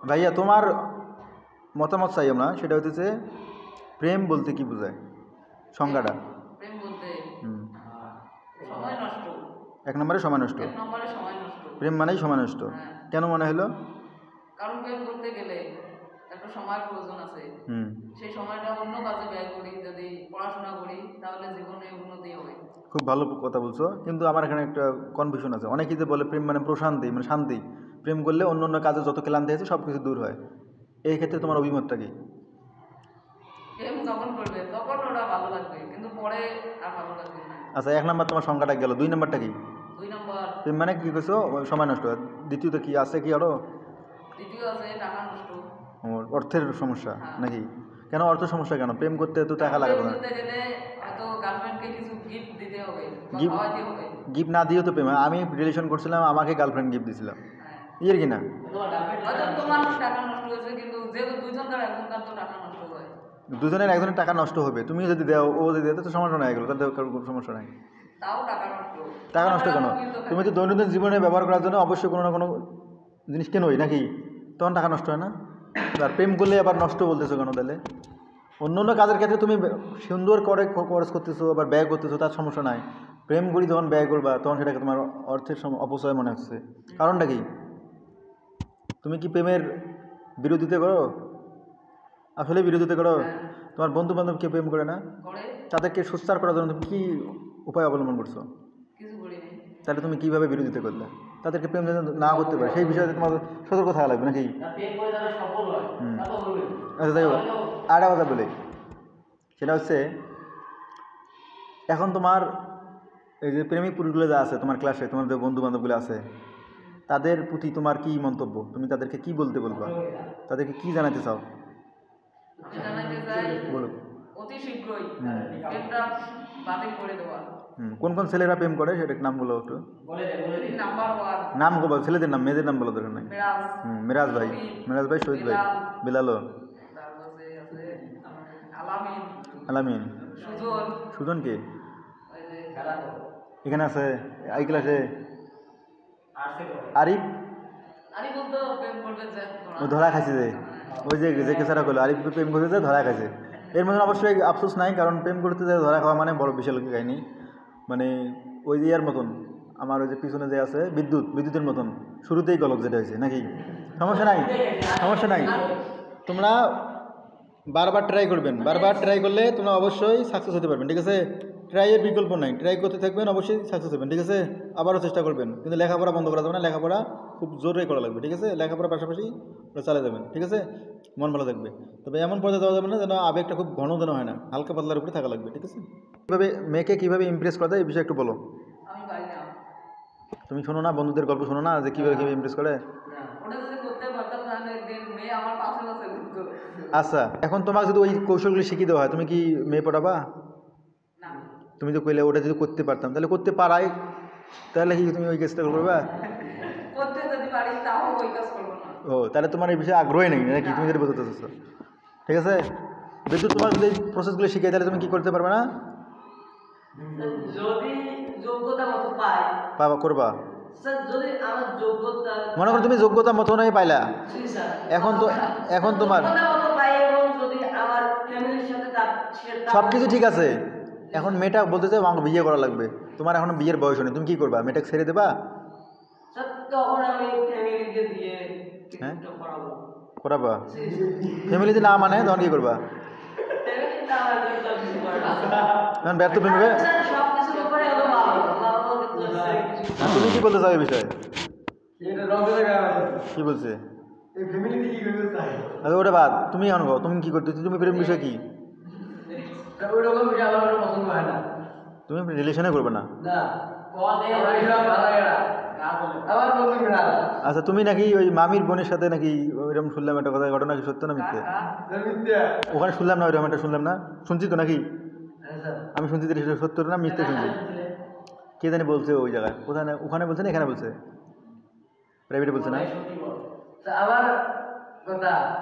ভাইয়া তোমার মতামত চাই আমরা, সেটা হচ্ছে প্রেম বলতে কি বোঝায়, সংজ্ঞাটা। প্রেম বলতে সময় নষ্ট। এক নম্বরে সময় নষ্ট। প্রেম মানেই সময় নষ্ট। কেন মনে হলো? কারণ প্রেম করতে গেলে একটা সময় প্রয়োজন আছে। সেই সময়টা অন্য কাজে ব্যয় করি, যদি পড়াশোনা করি তাহলে জীবনে উন্নতি হবে। খুব ভালো কথা বলছো, কিন্তু আমার এখানে একটা কনফিউশন আছে। অনেকেই যে বলে প্রেম মানে প্রশান্তি, মানে শান্তি, প্রেম করলে অন্য অন্য কাজে যত ক্লান্তি আছে সব কিছু দূর হয়। এই ক্ষেত্রে তোমার অভিমতটা কি? প্রেম যখন করবে তখন ওটা ভালো লাগবে, কিন্তু পরে আর ভালো লাগবে না। আচ্ছা, এক নম্বর তোমার সংখ্যাটা গেল, দুই নম্বরটা কি? দুই নম্বর প্রেম মানে কি করছো? সময় নষ্ট। দ্বিতীয়ত কি আছে কি আরো? দ্বিতীয় আছে টাকা নষ্ট। অর্থের সমস্যা নাকি? কেন অর্থ সমস্যা কেন? প্রেম করতে তো টাকা লাগে না। করতে গেলে হয়তো গার্লফ্রেন্ডকে কিছু গিফট দিতে হবে, খাওয়াতে হবে। গিফট না দিয়েও তো প্রেম। আমি রিলেশন করছিলাম, আমাকে গার্লফ্রেন্ড গিফট দিয়েছিলাম, ইয়ের কি না? হয়তো তোমার টাকা নষ্ট হয়েছে, কিন্তু যেহেতু দুইজনকার একজনকার তো টাকা নষ্ট হয়। দুজনের একজনের টাকা নষ্ট হবে, তুমি যদি দেও ও যদি দেয় তো সমস্যা নাই, এগুলো তাদের কোনো সমস্যা নাই। তাও টাকা নষ্ট। টাকা নষ্ট কেন? তুমি তো দৈনন্দিন জীবনে ব্যবহার করার জন্য অবশ্যই কোনো না কোনো জিনিস কেনোই নাকি, তখন টাকা নষ্ট হয় না? আর প্রেম করলে আবার নষ্ট বলতেছো কেন তাহলে? অন্য অন্য কাজের ক্ষেত্রে তুমি সুন্দর করে খরচ করতেছো, আবার ব্যয় করতেছো, তার সমস্যা নাই। প্রেম করি যখন ব্যয় করবা তখন সেটাকে তোমার অর্থের অপচয় মনে হচ্ছে। কারণটা কি? তুমি কি প্রেমের বিরোধিতা করো? আসলে বিরোধিতা করো? তোমার বন্ধু বান্ধব কেউ প্রেম করে না? তাদেরকে সোচ্চার করার জন্য তুমি কী উপায় অবলম্বন করছো? তাহলে তুমি কীভাবে বিরোধিতা করলে? তাদেরকে প্রেম না করতে পারে সেই বিষয়ে তোমার সতর্ক থাকা লাগবে নাকি? আচ্ছা, যাই হোক, আরেকটা কথা বলি, সেটা হচ্ছে এখন তোমার এই যে প্রেমিক পুরুষগুলো যা আছে তোমার ক্লাসে, তোমার যে বন্ধু বান্ধবগুলো আছে, তাদের প্রতি তোমার কি মন্তব্য? তুমি তাদেরকে কি বলতে বলবা? তাদেরকে কি জানাতে চাও? বলো। কোন কোন ছেলেরা প্রেম করে সেটার নাম বলো একটু। নাম বলো, ছেলেদের নাম, মেয়েদের নাম বলো দরকার নাই। মিরাজ ভাই, শহীদ ভাই, বিলালো, আলামিন, সুজন কে এখানে আছে এই ক্লাসে? আরিফ, ও ধরা খাইছে যে, ওই যে কেসারা করলো আরিফ প্রেম করতে যে ধরা খাইছে। এর মধ্যে অবশ্যই আফসোস নাই, কারণ প্রেম করতে যে ধরা খাওয়া মানে বড় বিশাল কাহিনি। মানে ওই যে ইয়ার মতন, আমার ওই যে পিছনে যে আছে বিদ্যুতের মতন শুরুতেই গলক যেটা হয়েছে নাকি। সমস্যা নাই। তোমরা বারবার ট্রাই করবেন, বারবার ট্রাই করলে তোমরা অবশ্যই সাকসেস হতে পারবেন, ঠিক আছে? ট্রাইয়ের বিকল্প নাই, ট্রাই করতে থাকবেন, অবশ্যই সাকসেস হবেন, ঠিক আছে? আবারও চেষ্টা করবেন, কিন্তু লেখাপড়া বন্ধ করা যাবে না, লেখাপড়া খুব জোরে করা লাগবে, ঠিক আছে? লেখাপড়ার পাশাপাশি চালিয়ে যাবেন, ঠিক আছে? মন ভালো থাকবে, তবে এমন পর্যায়ে যাওয়া যাবে না যেন আবেগটা খুব ঘন যেন হয় না, হালকা পাতলার উপরে থাকা লাগবে, ঠিক আছে? কীভাবে মেয়েকে কীভাবে ইমপ্রেস করা যায় এই বিষয়ে একটু বলো। তুমি শোনো না, বন্ধুদের গল্প শোনো না যে কীভাবে ইমপ্রেস করে? আচ্ছা, এখন তোমাকে যদি ওই কৌশলগুলি শিখিয়ে দেওয়া হয়, তুমি কি মেয়ে পড়াবা? তুমি তো কইলে ওটা যদি করতে পারতাম, তাহলে করতে পারাই, তাহলে কি তুমি ওই কাজটা করবা? ও, তাহলে তোমার এই বিষয়ে আগ্রহই নেই নাকি, তুমি যেটা বলতে চাচ্ছ, ঠিক আছে? বিদ্যুৎ তোমার যদি প্রসেসগুলো শিখে, তাহলে তুমি কি করতে পারবে না? করবা। মনে করো তুমি যোগ্যতা মতো নয় পাইলা, এখন তোমার সব কিছু ঠিক আছে, এখন মেয়েটা বলতে চাই আমাকে বিয়ে করা লাগবে, তোমার এখন বিয়ের বয়স নেই, তুমি কি করবা? মেয়েটাকে ছেড়ে দেবা? হ্যাঁ, করাবা। ফ্যামিলিতে না মানে তখন কি করবা? ব্যর্থ প্রেমে। তুমি কি বলতে চাও এই বিষয়ে? কি বলছে? আচ্ছা, ওটা বাদ, তুমি অনুভব, তুমি কি করতে, তুমি প্রেম বিষয় কি? তুমি রিলেশনে করবে না? আচ্ছা, তুমি নাকি ওই মামির বোনের সাথে নাকি ওইরকম শুনলাম একটা কথা, ঘটনা কি সত্য না মিথ্যে? ওখানে শুনলাম না, ওইরকম একটা শুনলাম না, শুনছি তো নাকি? আমি শুনছি সত্য না মিথ্যে শুনছি, কে জানি বলছে ওই জায়গায়, কোথায়, ওখানে বলছে না এখানে বলছে, প্রাইভেটে বলছে না?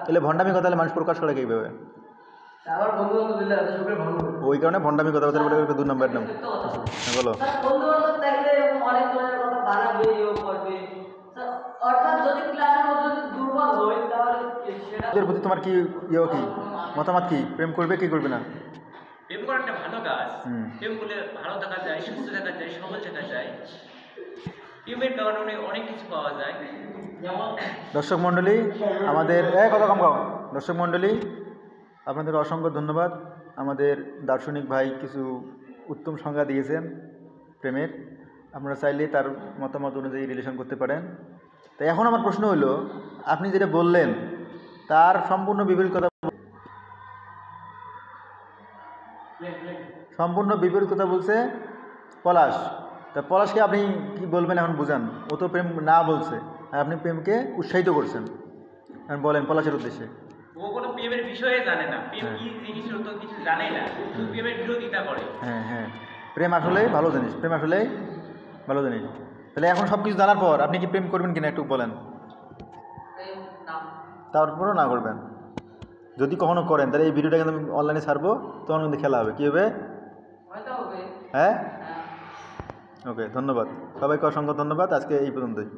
তাহলে ভণ্ডামি কথা মানুষ প্রকাশ করে কীভাবে? ওই কারণে ভণ্ডামি কথা বলতে 2 নম্বরের নাম। বলো। অর্থাৎ যদি ক্লাসের মধ্যে দুর্বল হয় তাহলে এর প্রতি তোমার কি কি মতামত, কি প্রেম করবে কি করবে না? প্রেম করা একটা ভালো কাজ। প্রেম করলে ভালো থাকা যায়, সুস্থ থাকা যায়, সবল থাকা যায়। প্রেমের কারণে অনেক কিছু পাওয়া যায়। দর্শক মণ্ডলী, আমাদের কথা কম কম। দর্শক মণ্ডলী, আপনাদের অসংখ্য ধন্যবাদ। আমাদের দার্শনিক ভাই কিছু উত্তম সংজ্ঞা দিয়েছেন প্রেমের। আপনারা চাইলে তার মতামত অনুযায়ী রিলেশন করতে পারেন। তাই এখন আমার প্রশ্ন হলো, আপনি যেটা বললেন তার সম্পূর্ণ বিপরীত কথা বলছে পলাশ। তা পলাশকে আপনি কি বলবেন এখন বুঝান। ও তো প্রেম না বলছে, আর আপনি প্রেমকে উৎসাহিত করছেন। এখন বলেন পলাশের উদ্দেশ্যে। ও কোনো প্রেমের বিষয়ে জানে না, প্রেম কি জিনিস ও তো কিছু জানে না, শুধু প্রেমের বিরোধিতা করে। হ্যাঁ, প্রেম আসলেই ভালো জিনিস, প্রেম আসলেই ভালো জিনিস। তাহলে এখন সব কিছু জানার পর আপনি কি প্রেম করবেন কিনা একটু বলেন। তারপরও না করবেন। যদি কখনো করেন তাহলে এই ভিডিওটা কিন্তু অনলাইনে ছাড়বো, তখন কিন্তু খেলা হবে। কী হবে? হ্যাঁ, ওকে, ধন্যবাদ সবাইকে, অসংখ্য ধন্যবাদ। আজকে এই পর্যন্তই।